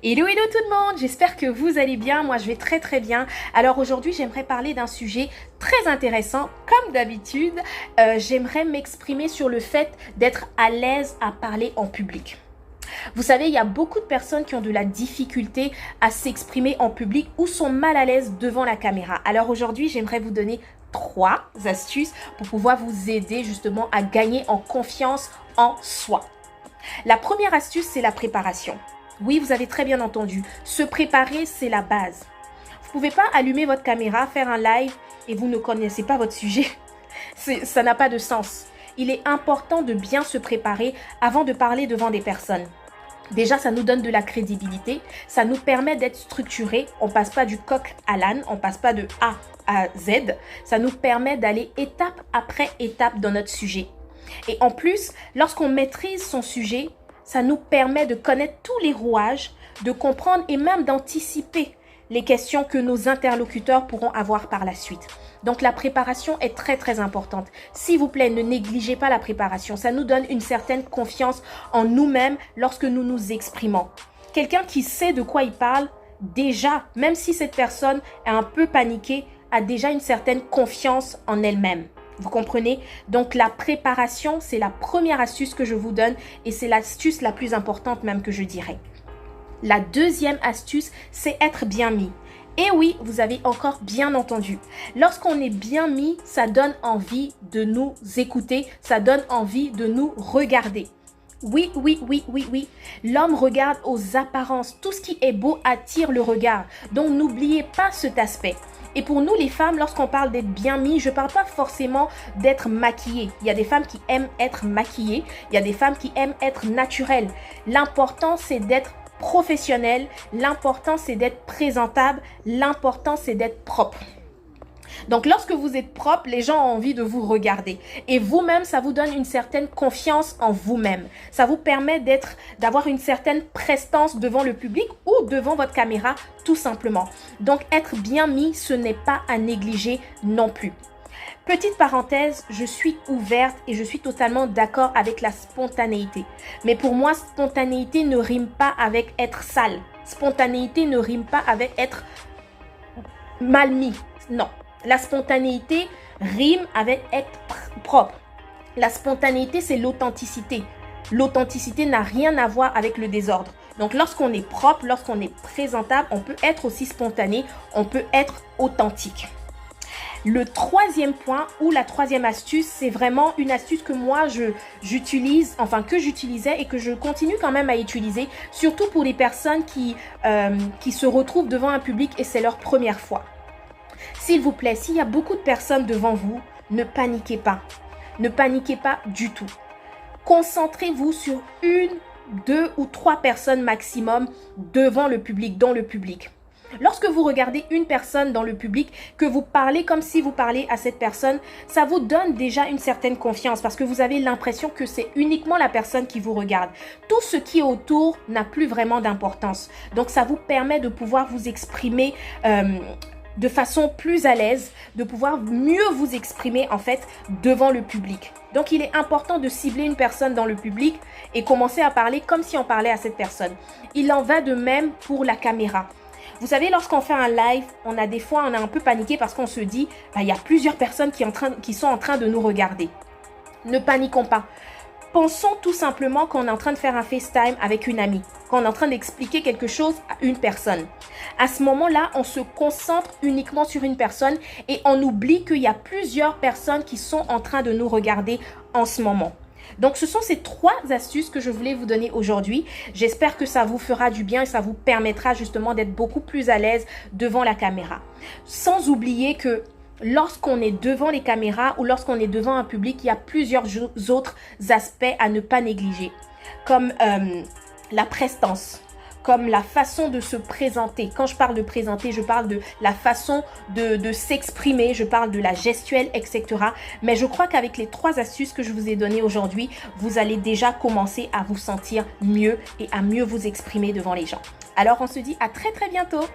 Hello, hello tout le monde, j'espère que vous allez bien, moi je vais très très bien. Alors aujourd'hui j'aimerais parler d'un sujet très intéressant, comme d'habitude, j'aimerais m'exprimer sur le fait d'être à l'aise à parler en public. Vous savez, il y a beaucoup de personnes qui ont de la difficulté à s'exprimer en public ou sont mal à l'aise devant la caméra. Alors aujourd'hui j'aimerais vous donner 3 astuces pour pouvoir vous aider justement à gagner en confiance en soi. La première astuce, c'est la préparation. Oui, vous avez très bien entendu. Se préparer, c'est la base. Vous ne pouvez pas allumer votre caméra, faire un live et vous ne connaissez pas votre sujet. Ça n'a pas de sens. Il est important de bien se préparer avant de parler devant des personnes. Déjà, ça nous donne de la crédibilité. Ça nous permet d'être structuré. On ne passe pas du coq à l'âne. On ne passe pas de A à Z. Ça nous permet d'aller étape après étape dans notre sujet. Et en plus, lorsqu'on maîtrise son sujet, ça nous permet de connaître tous les rouages, de comprendre et même d'anticiper les questions que nos interlocuteurs pourront avoir par la suite. Donc la préparation est très très importante. S'il vous plaît, ne négligez pas la préparation. Ça nous donne une certaine confiance en nous-mêmes lorsque nous nous exprimons. Quelqu'un qui sait de quoi il parle, déjà, même si cette personne est un peu paniquée, a déjà une certaine confiance en elle-même. Vous comprenez? Donc la préparation, c'est la première astuce que je vous donne et c'est l'astuce la plus importante même que je dirais. La deuxième astuce, c'est être bien mis. Et oui, vous avez encore bien entendu. Lorsqu'on est bien mis, ça donne envie de nous écouter, ça donne envie de nous regarder. Oui. L'homme regarde aux apparences. Tout ce qui est beau attire le regard. Donc n'oubliez pas cet aspect. Et pour nous les femmes, lorsqu'on parle d'être bien mis, je ne parle pas forcément d'être maquillée. Il y a des femmes qui aiment être maquillées, il y a des femmes qui aiment être naturelles. L'important c'est d'être professionnel, l'important c'est d'être présentable, l'important c'est d'être propre. Donc lorsque vous êtes propre, les gens ont envie de vous regarder. Et vous-même, ça vous donne une certaine confiance en vous-même. Ça vous permet d'avoir une certaine prestance devant le public ou devant votre caméra, tout simplement. Donc être bien mis, ce n'est pas à négliger non plus. Petite parenthèse, je suis ouverte et je suis totalement d'accord avec la spontanéité. Mais pour moi, spontanéité ne rime pas avec être sale. Spontanéité ne rime pas avec être mal mis. Non. La spontanéité rime avec être propre. La spontanéité, c'est l'authenticité. L'authenticité n'a rien à voir avec le désordre. Donc, lorsqu'on est propre, lorsqu'on est présentable, on peut être aussi spontané, on peut être authentique. Le troisième point ou la troisième astuce, c'est vraiment une astuce que moi j'utilise, enfin que j'utilisais et que je continue quand même à utiliser, surtout pour les personnes qui se retrouvent devant un public et c'est leur première fois. S'il vous plaît, s'il y a beaucoup de personnes devant vous, ne paniquez pas. Ne paniquez pas du tout. Concentrez-vous sur 1, 2 ou 3 personnes maximum devant le public, dans le public. Lorsque vous regardez une personne dans le public, que vous parlez comme si vous parlez à cette personne, ça vous donne déjà une certaine confiance parce que vous avez l'impression que c'est uniquement la personne qui vous regarde. Tout ce qui est autour n'a plus vraiment d'importance. Donc ça vous permet de pouvoir vous exprimer de façon plus à l'aise, de pouvoir mieux vous exprimer en fait devant le public. Donc il est important de cibler une personne dans le public et commencer à parler comme si on parlait à cette personne. Il en va de même pour la caméra. Vous savez, lorsqu'on fait un live, on a un peu paniqué parce qu'on se dit, il y a plusieurs personnes qui sont en train de nous regarder. Ne paniquons pas. Pensons tout simplement qu'on est en train de faire un FaceTime avec une amie, qu'on est en train d'expliquer quelque chose à une personne. À ce moment-là, on se concentre uniquement sur une personne et on oublie qu'il y a plusieurs personnes qui sont en train de nous regarder en ce moment. Donc, ce sont ces 3 astuces que je voulais vous donner aujourd'hui. J'espère que ça vous fera du bien et ça vous permettra justement d'être beaucoup plus à l'aise devant la caméra. Sans oublier que lorsqu'on est devant les caméras ou lorsqu'on est devant un public, il y a plusieurs autres aspects à ne pas négliger, comme la prestance, comme la façon de se présenter. Quand je parle de présenter, je parle de la façon de s'exprimer, je parle de la gestuelle, etc. Mais je crois qu'avec les 3 astuces que je vous ai données aujourd'hui, vous allez déjà commencer à vous sentir mieux et à mieux vous exprimer devant les gens. Alors, on se dit à très très bientôt.